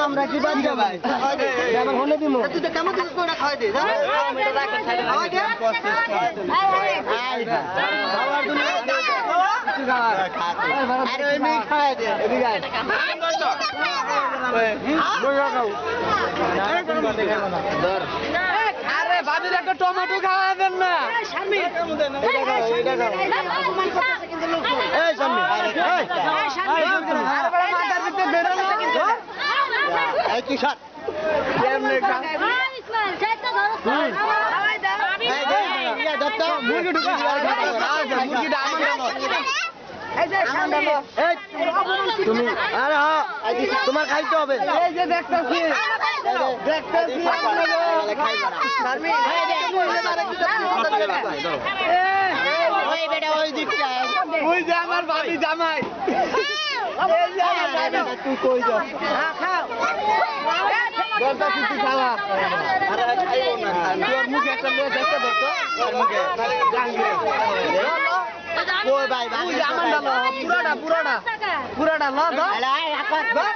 আমরা কি বাদ দেব ভাই আমার হলে দিমু তুই তো কেমন দিছিস কোটা খাওয়াই দে এটা রাখ খাওয়াই দে খাওয়ার জন্য আরে আমি খাওয়াই দে এদিকে আয় ধর আরে ভাবির একটা টমেটো খাওয়া দেন না শারমিন এটা খাও এই শারমিন আরে বড় মাথার ভিতরে বেরো না এই তুই শাট কেমনে খা ইসমাইল চাইতে ধরো খাওয়াই দাও এই দে ইয়া দত্ত মুরগি ঢুকা মুরগিটা আমার এই যে শারমিন এই তুমি আরে হ্যাঁ তোমার খাইতে হবে এই যে দেখতাছি খাইবা না শারমিন এই যে ওই বেটা ওই দিকটা ওই যে আমার ভাবি জামাই এই যে তুই কই যাস হ্যাঁ খাও বলতা তুই খাওয়া আরে খাইবো না তোর মুখে একটা লোক দেখতে দেখতো তোর মুখে জাঙ্গিরে ওই ভাই ভাই তুই আমার ডালো পুরাটা ল ধর আরে আকাশ ধর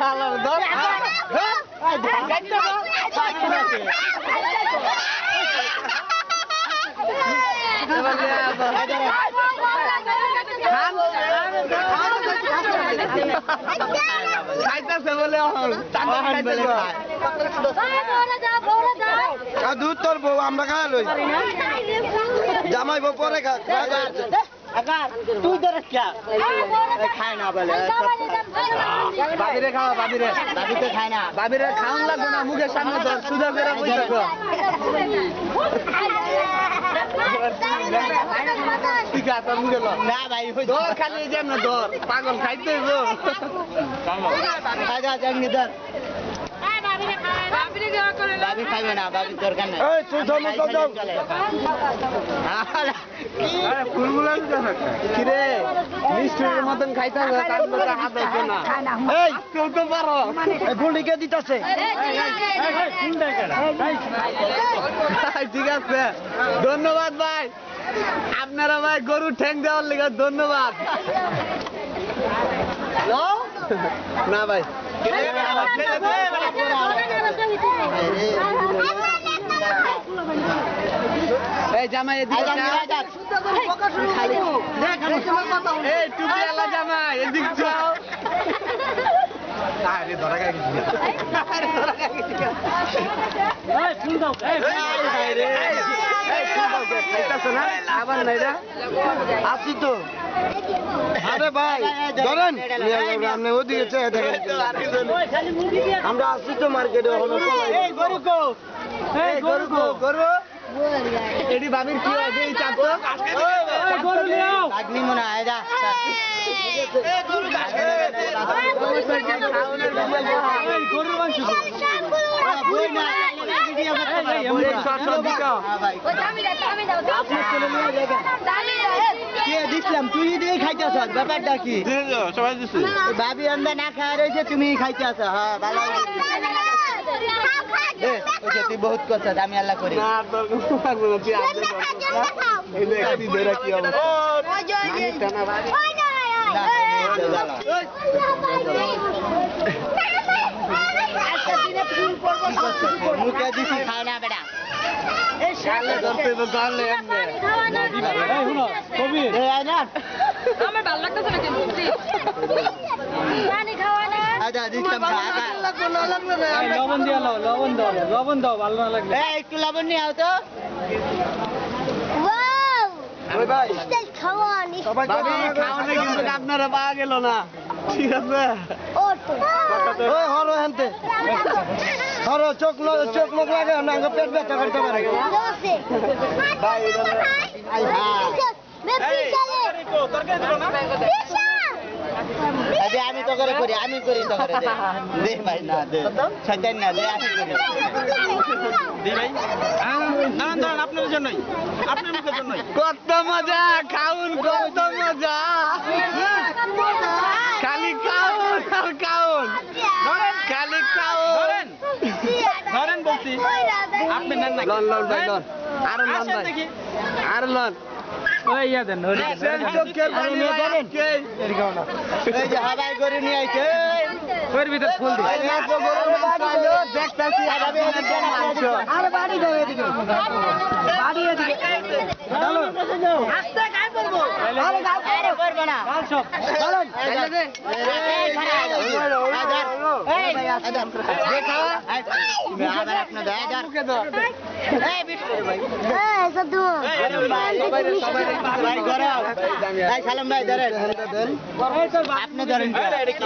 আল্লাহ ধর খাইতেছে বলে দুধ তোর বউ আমরা খাওয়া লই জামাই বউ পরে খা তুই ধরে খায় না বলে বাবিরে খাওয়া বাবিতে খায় না বাবিরে খাওয়ান লাগবে না মুখের সামনে ধর সুদা করে বুঝতে ঠিক আছে মুখে না ভাই ধর খালি যেমন ধর পাগল খাইতে হইব খাই যা যেমনি ধর বাবি খাইবে না বাবি দরকার নাই এই তুই ধমক দাও আরে ফুলগুলো কি রে মিষ্টির মতন খাইতে হবে কান লোক হাত ধরবে না এই কেউ তো পারো এই ফুলকে দিতাছে ঠিক আছে ধন্যবাদ ভাই আপনারা ভাই গরু ঠ্যাং দেওয়ার লেগে ধন্যবাদ না ভাই এই জামাই এদিকে এই টুপিওয়ালা জামাই এদিকে যাও আরে ধরা গায় কিছু আরে ধরা গায় কিছু এই ফুল দাও এই ভাই রে এই ফুল দাও খাইতাছ না আবার নাইরা আসি তো আরে ভাই ধরেন আপনি ওদিকে চেয়ে দেখেন আমরা আসি তো মার্কেটে এই গরু কো গরু এডি বাবির কি আছে এই চাপ তো ওই গরু নিও লাগনি মনে হয় যা এই গরু এই গরুর মাংস বই না ভিডিও করতে এই সরসর দিকা ওই দামি দাও আপনি চলে নিয়ে যাবেন কে দিছলাম তুই দিয়ে খাইতেছ ব্যাপারটা কি সবাই দিছে ভাবি আমরা না খায় রইছে তুমি খাইতেছ হ্যাঁ ভালো ওকে তুই বহুত কথা আমি আল্লাহ করি না তোর কিছু পারবো না তুই আদে এই দেখ তুই ধরে কি অবস্থা ওই টানা ভাবি না আজকে দিনে ফুল পড়বো মুখে দিছি খায় না বেটা এই শালে ধরতে তো গালে এমনে এই শুনো কবি এই আয় না আমার ভালো লাগতেছে না কিন্তু পানি খাওয়া না আদা দিতাম খাওয়া লাগবে না লবণ দিয়া লবণ দাও ভালো না লাগলে এই একটু লবণ নিয়ে আও তো ওয়াও ওই ভাই স্টাইল খাওয়ানি সবাই খাওয়ানে কিন্তু আপনারা পাওয়া গেল না ঠিক আছে ওই হরো হেনতে হরো চোখ লোক লাগে না পেট ব্যথা করতে পারে ভাই আই হ্যাঁ আমি তো করে করি আমি করি তো করে দে ভাই না দে ছাইতেন না দে আমি করি দে ভাই না না আপনাদের জন্যই আপনার মুখের জন্যই কত মজা খাউন কত মজা খালি খাউন আর খাউন খালি খাউন ধরেন বলছি আপনি নেন না লন লন ভাই লন আর লন ভাই আর লন ওই ইয়া দেন ওই চোখের পানি ধরেন এই যে হাবাই করে নিয়ে আইছে ওর ভিতর ফুল দি দেখতাছি আরে বাড়ি দাও এদিকে বাড়ি এদিকে আস্তে কাজ করব আরে কাজ করব না কাল সব চলুন এই ভাই আদর দেখা আবার আপনি দাও আদর মুখে দাও এই বিষ্ণু ভাই এই সদু সবাই ভাই গরম ভাই সালাম ভাই ধরেন আপনি ধরেন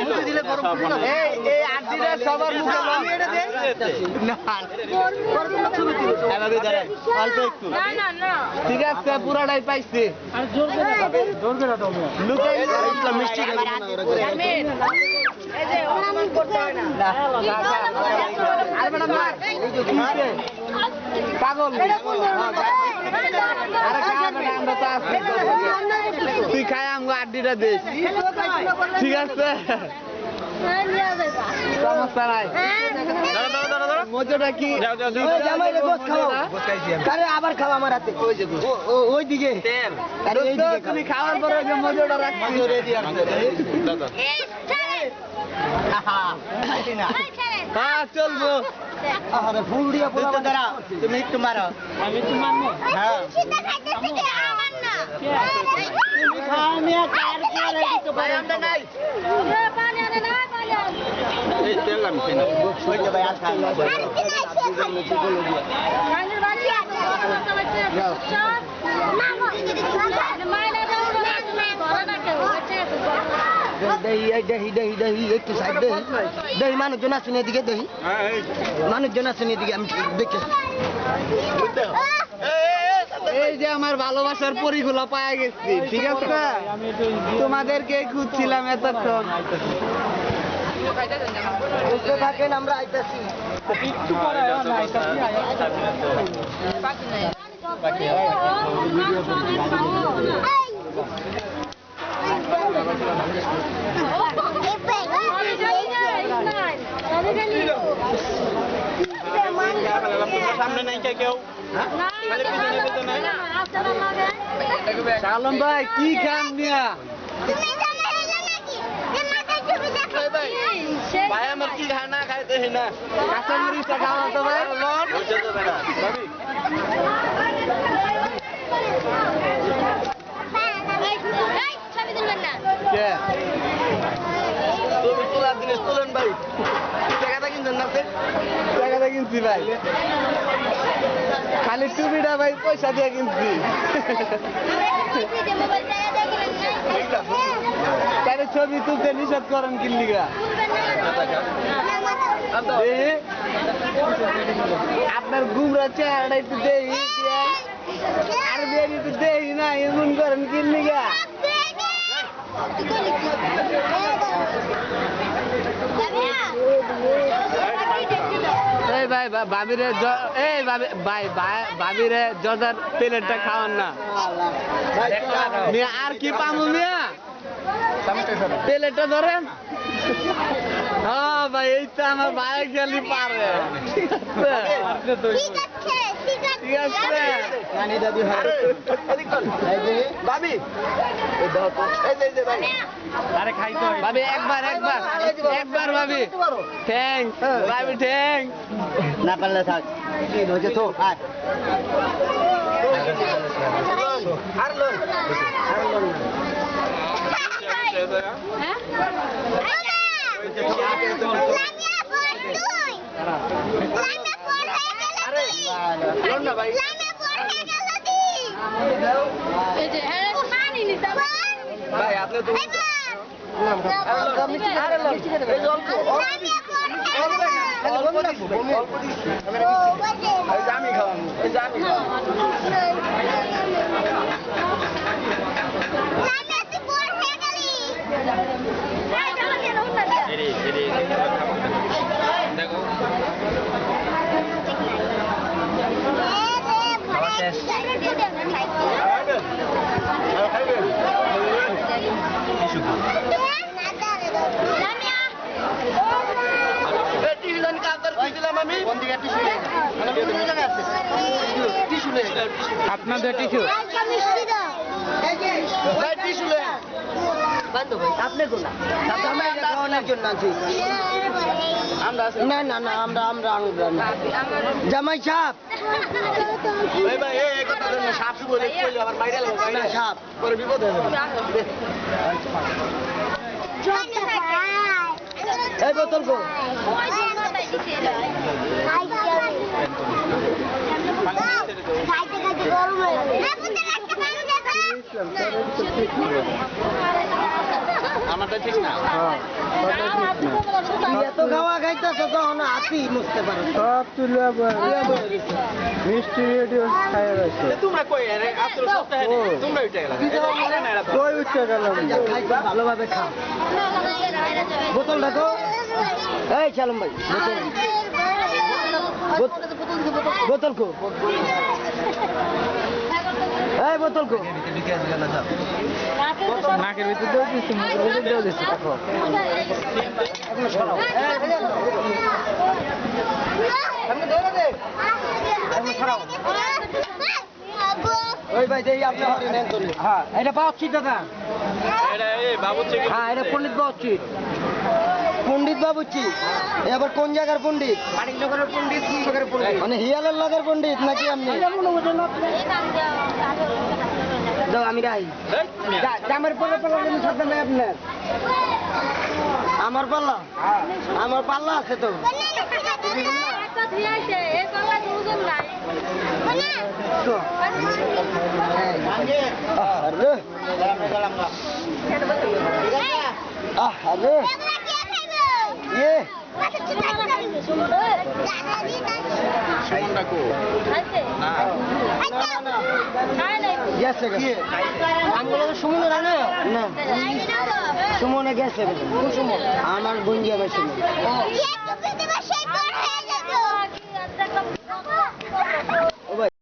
মুখে দিলে গরম এই এই আড্ডিটা সবার মুখে আমি এটা দেন না এভাবে ধরেন অল্প একটু না না না ঠিক আছে পুরাটাই পাইছি আর জোর করে দাও লুকাই মিষ্টি খাবো না জামিন এই যে অপমান করতে হয় না আর ম্যাডাম এই যে দিছে পাগল আরে খাবে না আমরা তো আছি তুই খাই আমগো আড্ডিটা দে ঠিক আছে সমস্যা নাই মজুটা কি জামাইরে গোস খাও আরে আবার খাও আমার হাতে ওই দিকে তুমি খাওয়ার পরে যে মজুটা রাখছি রেডি আছে হ্যাঁ চলবো আরে ফুল দিয়া পোলা দাঁড়া তুমি একটু মারো আমি একটু মারবো হ্যাঁ তুমি খাও মিয়া কার কি রেডি তো ভাই আমরা নাই পানি আনে না পানি এই তেল আমি কেন ওই যে ভাই আর খাই না রানের বাড়ি আছে মাইনা দাও না ধরা না কেউ দহি একটু সাইড দহি মানুষজন আসুন এদিকে দহি মানুষজন আসুন এদিকে আমি দেখে এই যে আমার ভালোবাসার পরিগুলো পাওয়া গেছি ঠিক আছে তোমাদেরকে খুঁজছিলাম এতক্ষণ বুঝতে থাকেন আমরা আইতাছি একটু পরে সামনে নাই কেউ সালম ভাই কি খান মিয়া ভাই আমার কি খানা খাইতে না কাঁচামরিচটা খাওয়া তো ভাই তুমি তোলার জিনিস তোলেন ভাই টাকাটা কিনছেন না টাকাটা কিনছি ভাই খালি টুপিটা ভাই পয়সা দিয়ে কিনছি তাহলে ছবি তুলতে নিষেধ করেন কিনলিগা আপনার গুমরা চেহারাটা একটু দেখি আর একটু দেখি না এমন করেন কিনলিগা ভাই ভাবিরে এই ভাই ভাবিরে জর্দার প্লেটটা খাওয়ান না মিয়া আর কি পামু মিয়া প্লেটটা ধরেন হ্যাঁ ভাই এই তো আমার ভাই গেলি পারে ঠিক আছে ভাবি ভাবি একবার ভাবি থ্যাংক ভাবি থ্যাংক না পারলে থাক হয়েছে তো আর লোন ভাই আপনি তো আমি খাওয়ান দেখো আপনাদের টিস্যু আপনি কোনা জামাই খাওয়ানোর জন্য আছি না না না আমরা আমরা আমরা না জামাই সাপ সাপ না সাপ পরে বিপদ হয়ে যাবে এই বোতল কো আমারটা ঠিক না এত খাওয়া খাইতেছ তখন হাতি মুছতে পারো সব তুলে মিষ্টি রেডিও খাই রয়েছে তোমরা কই রে আত্র সপ্তাহে তোমরা উঠে গেলা কই উঠে গেলাম খাইতে ভালোভাবে খাও বোতল দেখো এই চালম ভাই বোতল কো এই বোতল কো নাকের ভিতরে দেও দিছি মুখের ভিতরে দেও দিছি দেখো আমি ধরে দে আমি ছড়াও ওই ভাই দেই আপনি হরে নেন তো হ্যাঁ এটা বাউচি দাদা এটা এই বাবুচি হ্যাঁ এটা পণ্ডিত বাউচি পণ্ডিত বাবুচি এই আবার কোন জায়গার পণ্ডিত মানিকনগরের পণ্ডিত কোন জায়গার পণ্ডিত মানে হিয়ালের লাগার পণ্ডিত নাকি আপনি দাও আমি গাই আমার পাল্লা পাল্লা কোনো শব্দ নাই আপনার আমার পাল্লা আমার পাল্লা আছে তো সুমনে গেছে আমার বন্ধু আমার সুমন